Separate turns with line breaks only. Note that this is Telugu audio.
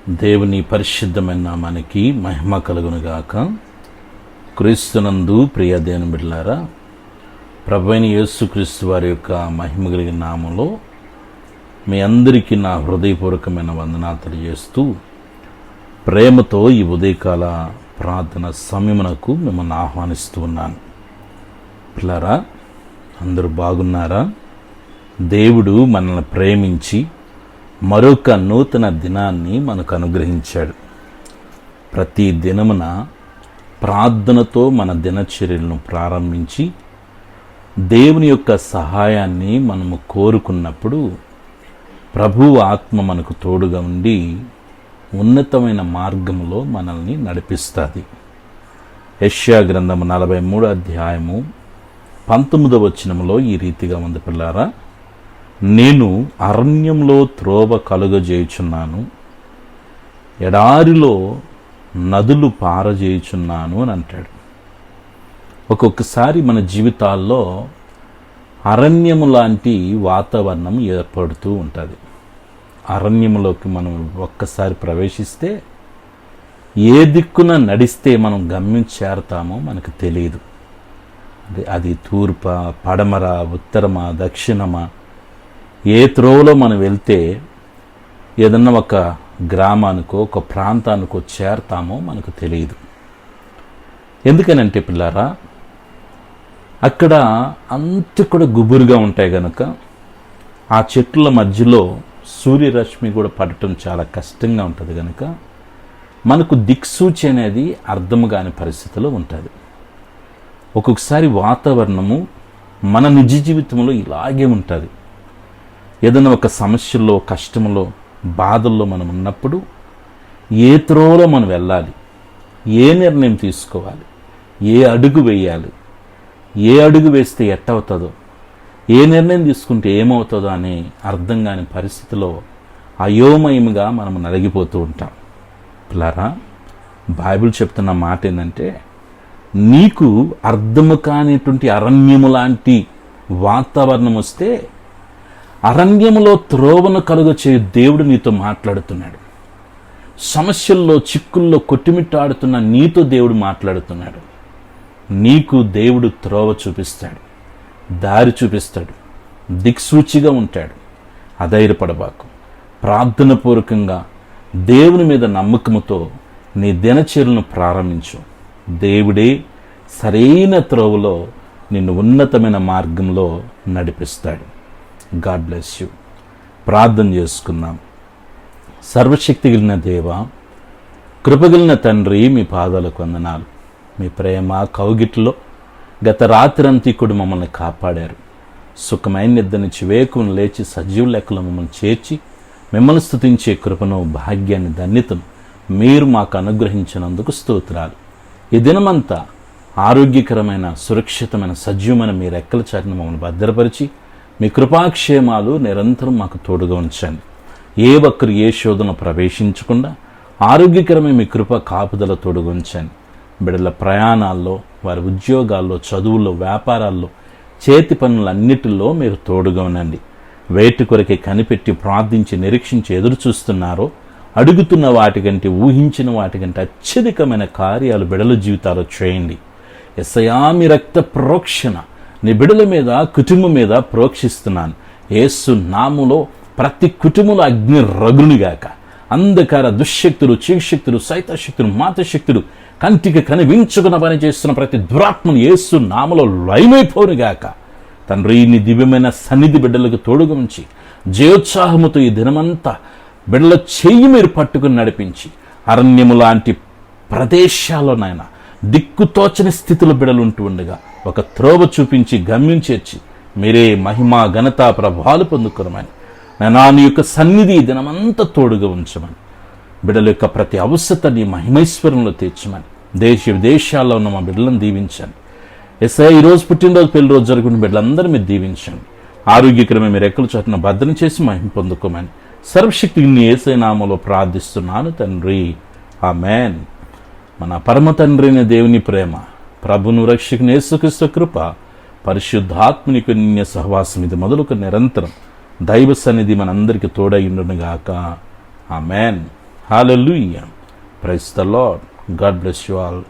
దేవుని పరిశుద్ధమైన నామానికి మహిమ కలుగునుగాక. క్రీస్తునందు ప్రియ దేవుని బిడ్డలారా, ప్రభువైన యేసుక్రీస్తు వారి యొక్క మహిమ కలిగిన నామంలో మీ అందరికీ నా హృదయపూర్వకమైన వందనాలు తెలియజేస్తూ ప్రేమతో ఈ ఉదయకాల ప్రార్థన సమయమునకు మిమ్మల్ని ఆహ్వానిస్తూ ఉన్నాను. పిల్లరా, అందరూ బాగున్నారా? దేవుడు మనల్ని ప్రేమించి మరొక నూతన దినాన్ని మనకు అనుగ్రహించాడు. ప్రతి దినమున ప్రార్థనతో మన దినచర్యలను ప్రారంభించి దేవుని యొక్క సహాయాన్ని మనము కోరుకున్నప్పుడు ప్రభువు ఆత్మ మనకు తోడుగా ఉండి ఉన్నతమైన మార్గంలో మనల్ని నడిపిస్తుంది. యెషయా గ్రంథము 43 అధ్యాయము 19వ వచనములో ఈ రీతిగా ఉంది, పిల్లారా, నేను అరణ్యంలో త్రోవ కలుగజేయుచున్నాను, ఎడారిలో నదులు పారజేయుచున్నాను అని అంటాడు. ఒక్కొక్కసారి మన జీవితాల్లో అరణ్యము లాంటి వాతావరణం ఏర్పడుతూ ఉంటుంది. అరణ్యంలోకి మనం ఒక్కసారి ప్రవేశిస్తే ఏ దిక్కున నడిస్తే మనం గమ్యం చేరతామో మనకు తెలియదు. అది తూర్ప, పడమర, ఉత్తరమా, దక్షిణమా, ఏ త్రోవలో మనం వెళ్తే ఏదన్నా ఒక గ్రామానికో ఒక ప్రాంతానికో చేరతామో మనకు తెలియదు. ఎందుకనంటే పిల్లారా, అక్కడ అంత కూడా గుబురుగా ఉంటాయి కనుక ఆ చెట్ల మధ్యలో సూర్యరశ్మి కూడా పడటం చాలా కష్టంగా ఉంటుంది కనుక మనకు దిక్సూచి అనేది అర్థం కాని పరిస్థితిలో ఉంటుంది. ఒక్కొక్కసారి వాతావరణము మన నిజ జీవితంలో ఇలాగే ఉంటుంది. ఏదైనా ఒక సమస్యల్లో, కష్టంలో, బాధల్లో మనం ఉన్నప్పుడు ఏ త్రోవలో మనం వెళ్ళాలి, ఏ నిర్ణయం తీసుకోవాలి, ఏ అడుగు వేయాలి, ఏ అడుగు వేస్తే ఎట్టవుతుందో, ఏ నిర్ణయం తీసుకుంటే ఏమవుతుందో అని అర్థం కాని పరిస్థితిలో అయోమయముగా మనం నలిగిపోతూ ఉంటాం. పిల్లారా, బైబిల్ చెప్తున్న మాట ఏంటంటే, నీకు అర్థము కానిటువంటి అరణ్యము లాంటి వాతావరణం వస్తే అరణ్యములో త్రోవను కలుగచేయు దేవుడు నీతో మాట్లాడుతున్నాడు. సమస్యల్లో, చిక్కుల్లో కొట్టుమిట్టాడుతున్న నీతో దేవుడు మాట్లాడుతున్నాడు. నీకు దేవుడు త్రోవ చూపిస్తాడు, దారి చూపిస్తాడు, దిక్సూచిగా ఉంటాడు. అధైర్యపడబాకు. ప్రార్థన పూర్వకంగా దేవుని మీద నమ్మకముతో నీ దినచర్యలను ప్రారంభించు. దేవుడే సరైన త్రోవలో నిన్ను ఉన్నతమైన మార్గంలో నడిపిస్తాడు. God bless you. ప్రార్థన చేసుకుందాం. సర్వశక్తి కలిగిన దేవ, కృపగలిగిన తండ్రి, మీ పాదాలకు వందనాలు. మీ ప్రేమ కౌగిట్లో గత రాత్రంతీకుడు మమ్మల్ని కాపాడారు. సుఖమైన నిద్ర నుంచి వేకువను లేచి సజీవ లెక్కలో మమ్మల్ని చేర్చి మిమ్మల్ని స్తుతించే కృపను, భాగ్యాన్ని, ధన్యతను మీరు మాకు అనుగ్రహించినందుకు స్తోత్రాలు. ఈ దినమంతా ఆరోగ్యకరమైన, సురక్షితమైన, సజీవమైన మీ రెక్కల చాటును మమ్మల్ని భద్రపరిచి మీ కృపాక్షేమాలు నిరంతరం మాకు తోడుగా ఉంచండి. ఏ ఒక్కరు ఏ శోధన ప్రవేశించకుండా ఆరోగ్యకరమైన మీ కృప కాపుదల తోడుగా ఉంచండి. బిడ్డల ప్రయాణాల్లో, వారి ఉద్యోగాల్లో, చదువుల్లో, వ్యాపారాల్లో, చేతి పనులన్నిటిలో మీరు తోడుగా ఉండండి. వేటి కొరకే కనిపెట్టి ప్రార్థించి నిరీక్షించి ఎదురు చూస్తున్నారో అడుగుతున్న వాటికంటే, ఊహించిన వాటికంటే అత్యధికమైన కార్యాలు బిడల జీవితాలు చేయండి. యేసయ్యా, మీ రక్త ప్రోక్షణ నీ బిడల మీద, కుటుంబం మీద ప్రోక్షిస్తున్నాను. యేసు నామములో ప్రతి కుటుంబంలో అగ్ని రగులుగాక. అంధకార దుశ్శక్తులు, చీకశక్తులు, సైతశక్తులు, మాతశక్తులు, కంటికి కనిపించుకున్న పని చేస్తున్న ప్రతి దురాత్మను యేసు నామములో లయమైపోనుగాక. తండ్రి, నీ దివ్యమైన సన్నిధి బిడ్డలకు తోడుగా ఉంచి జయోత్సాహముతో ఈ దినమంతా బిడ్డల చెయ్యి మీరు పట్టుకుని నడిపించి అరణ్యము లాంటి ప్రదేశాల్లోనైనా దిక్కుతోచని స్థితిలో బిడలు ఉంటూ ఉండగా ఒక త్రోవ చూపించి గమ్యం చేర్చి మీరే మహిమ, ఘనత, ప్రభావాలు పొందుకోరమని, నా నీ యొక్క సన్నిధి దినమంతా తోడుగా ఉంచమని, బిడ్డల యొక్క ప్రతి అవసరతని మహిమైశ్వరంలో తీర్చమని, దేశ విదేశాల్లో ఉన్న మా బిడ్డలను దీవించండి. యేసయ్యా, ఈరోజు పుట్టినరోజు, పెళ్లి రోజు జరుగుతున్న బిడ్డలందరూ మీరు దీవించండి. ఆరోగ్యకరమైన మీరు రెక్కల చాటున భద్రం చేసి మహిమ పొందుకోమని సర్వశక్తిని యేసయ్య నామములో ప్రార్థిస్తున్నాను తండ్రి. ఆమేన్. మన పరమ తండ్రి అయిన దేవుని ప్రేమ, ప్రభును రక్షకుని యేసుక్రీస్తు కృప, పరిశుద్ధాత్మని పుణ్య సహవాసం ఇది మొదలుకు నిరంతరం దైవ సన్నిధి మనందరికీ తోడై ఉండునుగాక. Amen. Hallelujah. Praise the Lord. God bless you all.